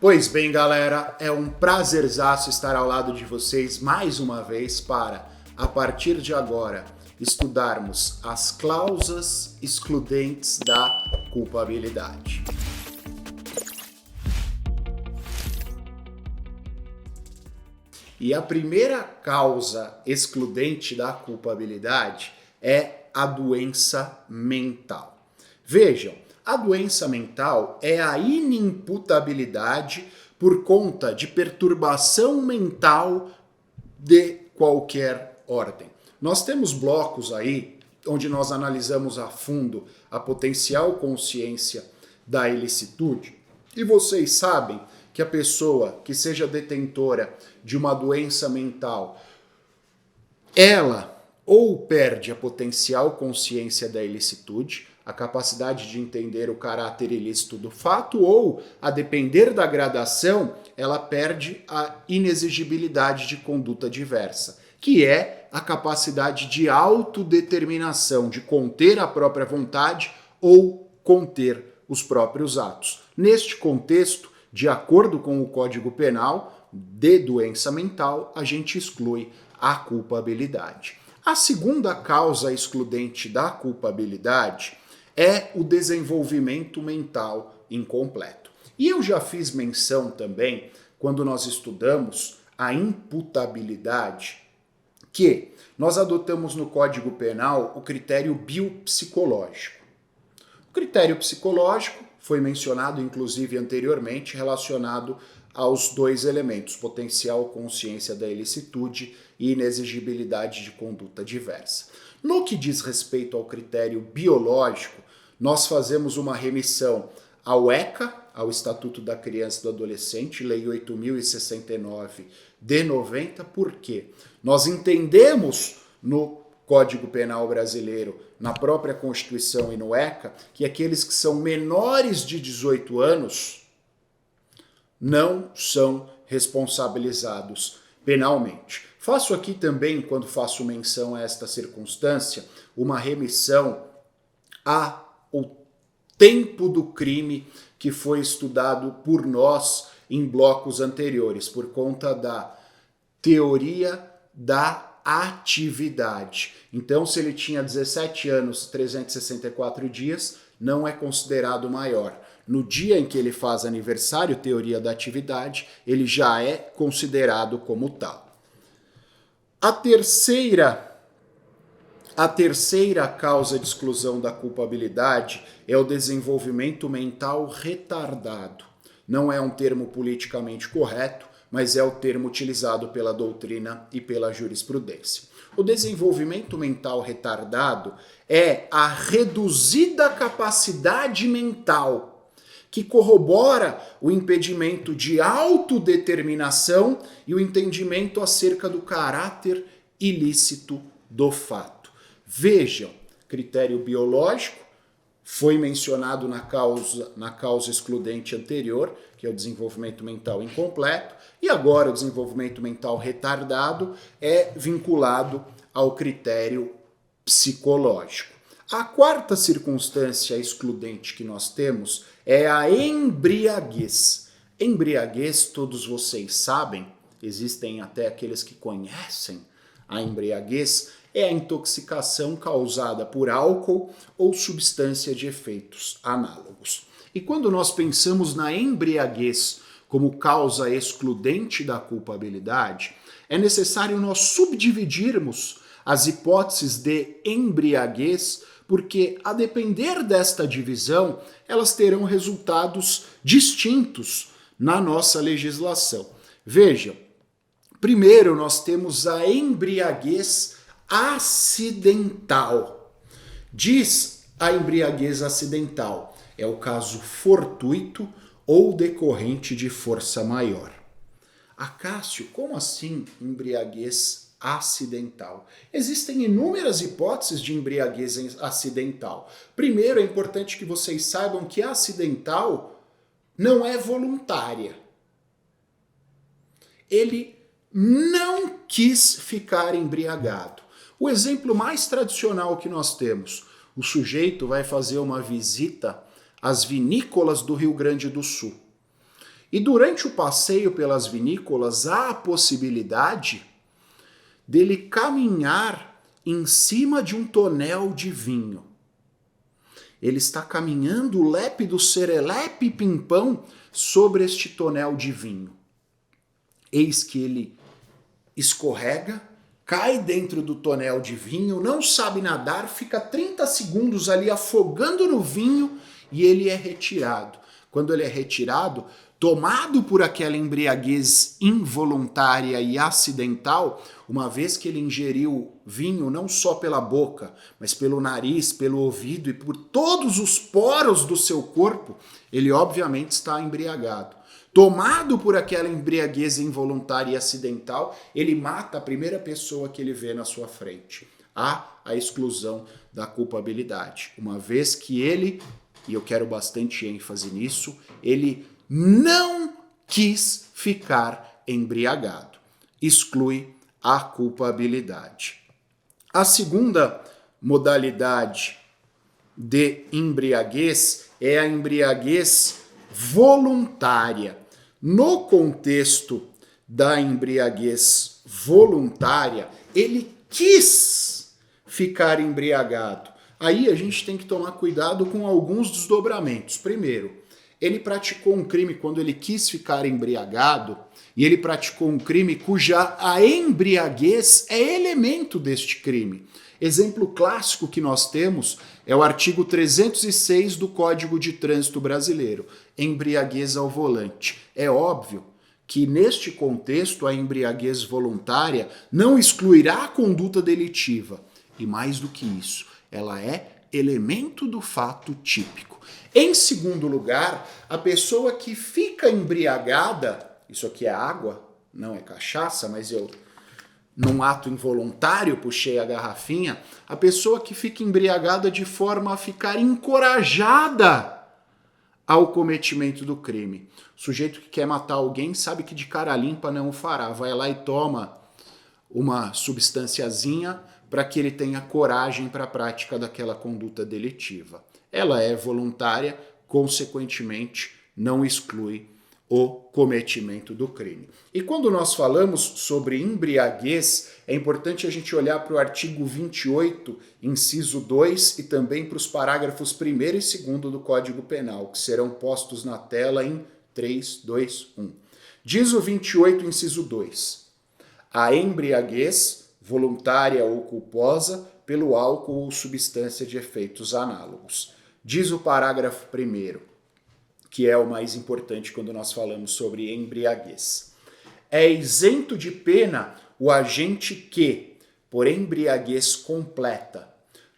Pois bem, galera, é um prazerzaço estar ao lado de vocês mais uma vez para, a partir de agora, estudarmos as cláusulas excludentes da culpabilidade. E a primeira causa excludente da culpabilidade é a doença mental. Vejam, a doença mental é a inimputabilidade por conta de perturbação mental de qualquer ordem. Nós temos blocos aí onde nós analisamos a fundo a potencial consciência da ilicitude, e vocês sabem que a pessoa que seja detentora de uma doença mental, ela ou perde a potencial consciência da ilicitude, a capacidade de entender o caráter ilícito do fato, ou, a depender da gradação, ela perde a inexigibilidade de conduta diversa, que é a capacidade de autodeterminação, de conter a própria vontade ou conter os próprios atos. Neste contexto, de acordo com o Código Penal de doença mental, a gente exclui a culpabilidade. A segunda causa excludente da culpabilidade é o desenvolvimento mental incompleto. E eu já fiz menção também, quando nós estudamos a imputabilidade, que nós adotamos no Código Penal o critério biopsicológico. O critério psicológico foi mencionado, inclusive, anteriormente, relacionado aos dois elementos, potencial consciência da ilicitude e inexigibilidade de conduta diversa. No que diz respeito ao critério biológico, nós fazemos uma remissão ao ECA, ao Estatuto da Criança e do Adolescente, Lei 8.069 de 90, porque nós entendemos no Código Penal brasileiro, na própria Constituição e no ECA, que aqueles que são menores de 18 anos não são responsabilizados penalmente. Faço aqui também, quando faço menção a esta circunstância, uma remissão ao tempo do crime que foi estudado por nós em blocos anteriores, por conta da teoria da atividade. Então, se ele tinha 17 anos, 364 dias, não é considerado maior. No dia em que ele faz aniversário, teoria da atividade, ele já é considerado como tal. A terceira causa de exclusão da culpabilidade é o desenvolvimento mental retardado. Não é um termo politicamente correto, mas é o termo utilizado pela doutrina e pela jurisprudência. O desenvolvimento mental retardado é a reduzida capacidade mental que corrobora o impedimento de autodeterminação e o entendimento acerca do caráter ilícito do fato. Vejam, critério biológico foi mencionado na causa excludente anterior, que é o desenvolvimento mental incompleto, e agora o desenvolvimento mental retardado é vinculado ao critério psicológico. A quarta circunstância excludente que nós temos é a embriaguez. Embriaguez, todos vocês sabem, existem até aqueles que conhecem a embriaguez, é a intoxicação causada por álcool ou substância de efeitos análogos. E quando nós pensamos na embriaguez como causa excludente da culpabilidade, é necessário nós subdividirmos as hipóteses de embriaguez, porque, a depender desta divisão, elas terão resultados distintos na nossa legislação. Vejam, primeiro nós temos a embriaguez acidental. Diz a embriaguez acidental, é o caso fortuito ou decorrente de força maior. Acácio, como assim embriaguez acidental? Existem inúmeras hipóteses de embriaguez acidental. Primeiro, é importante que vocês saibam que a acidental não é voluntária. Ele não quis ficar embriagado. O exemplo mais tradicional que nós temos, o sujeito vai fazer uma visita às vinícolas do Rio Grande do Sul. E durante o passeio pelas vinícolas há a possibilidade dele caminhar em cima de um tonel de vinho. Ele está caminhando lépido, serelepe, pimpão sobre este tonel de vinho. Eis que ele escorrega, cai dentro do tonel de vinho, não sabe nadar, fica 30 segundos ali afogando no vinho e ele é retirado. Quando ele é retirado, tomado por aquela embriaguez involuntária e acidental, uma vez que ele ingeriu vinho não só pela boca, mas pelo nariz, pelo ouvido e por todos os poros do seu corpo, ele obviamente está embriagado. Tomado por aquela embriaguez involuntária e acidental, ele mata a primeira pessoa que ele vê na sua frente. Há a exclusão da culpabilidade, uma vez que ele, e eu quero bastante ênfase nisso, ele não quis ficar embriagado. Exclui a culpabilidade. A segunda modalidade de embriaguez é a embriaguez voluntária. No contexto da embriaguez voluntária, ele quis ficar embriagado. Aí a gente tem que tomar cuidado com alguns desdobramentos. Primeiro, ele praticou um crime quando ele quis ficar embriagado, e ele praticou um crime cuja a embriaguez é elemento deste crime. Exemplo clássico que nós temos é o artigo 306 do Código de Trânsito Brasileiro, embriaguez ao volante. É óbvio que neste contexto a embriaguez voluntária não excluirá a conduta delitiva. E mais do que isso, ela é elemento do fato típico. Em segundo lugar, a pessoa que fica embriagada, isso aqui é água, não é cachaça, mas eu, num ato involuntário, puxei a garrafinha, a pessoa que fica embriagada de forma a ficar encorajada ao cometimento do crime. O sujeito que quer matar alguém sabe que de cara limpa não o fará, vai lá e toma uma substanciazinha para que ele tenha coragem para a prática daquela conduta delitiva. Ela é voluntária, consequentemente, não exclui o cometimento do crime. E quando nós falamos sobre embriaguez, é importante a gente olhar para o artigo 28, inciso 2, e também para os parágrafos 1º e 2º do Código Penal, que serão postos na tela em 3, 2, 1. Diz o 28, inciso 2. A embriaguez, voluntária ou culposa, pelo álcool ou substância de efeitos análogos. Diz o parágrafo 1º, que é o mais importante quando nós falamos sobre embriaguez. É isento de pena o agente que, por embriaguez completa,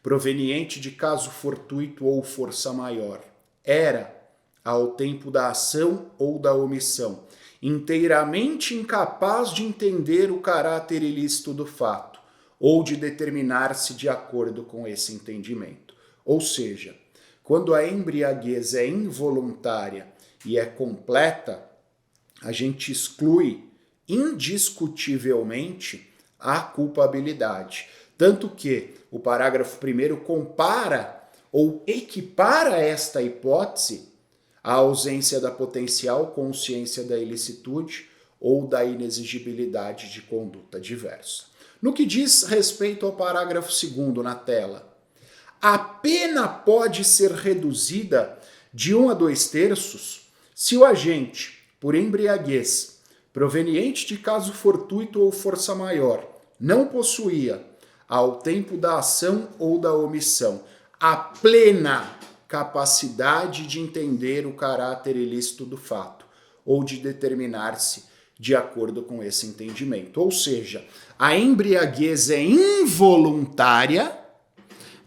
proveniente de caso fortuito ou força maior, era, ao tempo da ação ou da omissão, inteiramente incapaz de entender o caráter ilícito do fato, ou de determinar-se de acordo com esse entendimento. Ou seja, quando a embriaguez é involuntária e é completa, a gente exclui indiscutivelmente a culpabilidade. Tanto que o parágrafo 1º compara ou equipara esta hipótese à ausência da potencial consciência da ilicitude ou da inexigibilidade de conduta diversa. No que diz respeito ao parágrafo 2º na tela, a pena pode ser reduzida de 1 a 2/3 se o agente, por embriaguez, proveniente de caso fortuito ou força maior, não possuía, ao tempo da ação ou da omissão, a plena capacidade de entender o caráter ilícito do fato ou de determinar-se de acordo com esse entendimento. Ou seja, a embriaguez é involuntária,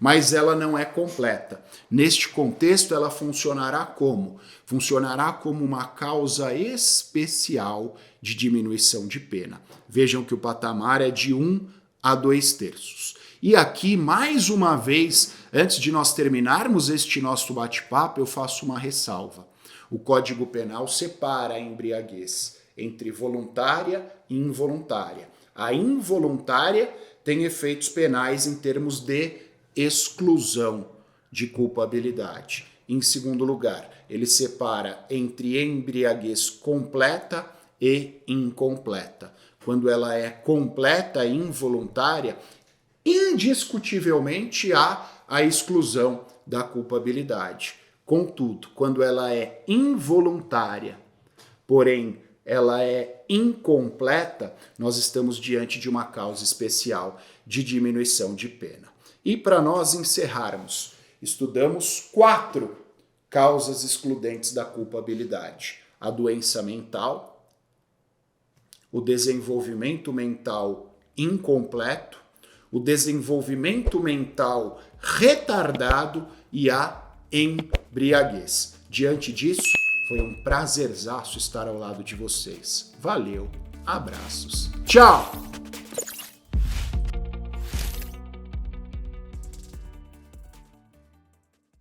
mas ela não é completa. Neste contexto, ela funcionará como? Funcionará como uma causa especial de diminuição de pena. Vejam que o patamar é de 1 a 2/3. E aqui, mais uma vez, antes de nós terminarmos este nosso bate-papo, eu faço uma ressalva. O Código Penal separa a embriaguez entre voluntária e involuntária. A involuntária tem efeitos penais em termos de exclusão de culpabilidade. Em segundo lugar, ele separa entre embriaguez completa e incompleta. Quando ela é completa e involuntária, indiscutivelmente há a exclusão da culpabilidade. Contudo, quando ela é involuntária, porém ela é incompleta, nós estamos diante de uma causa especial de diminuição de pena. E para nós encerrarmos, estudamos 4 causas excludentes da culpabilidade: a doença mental, o desenvolvimento mental incompleto, o desenvolvimento mental retardado e a embriaguez. Diante disso, foi um prazerzaço estar ao lado de vocês. Valeu, abraços, tchau!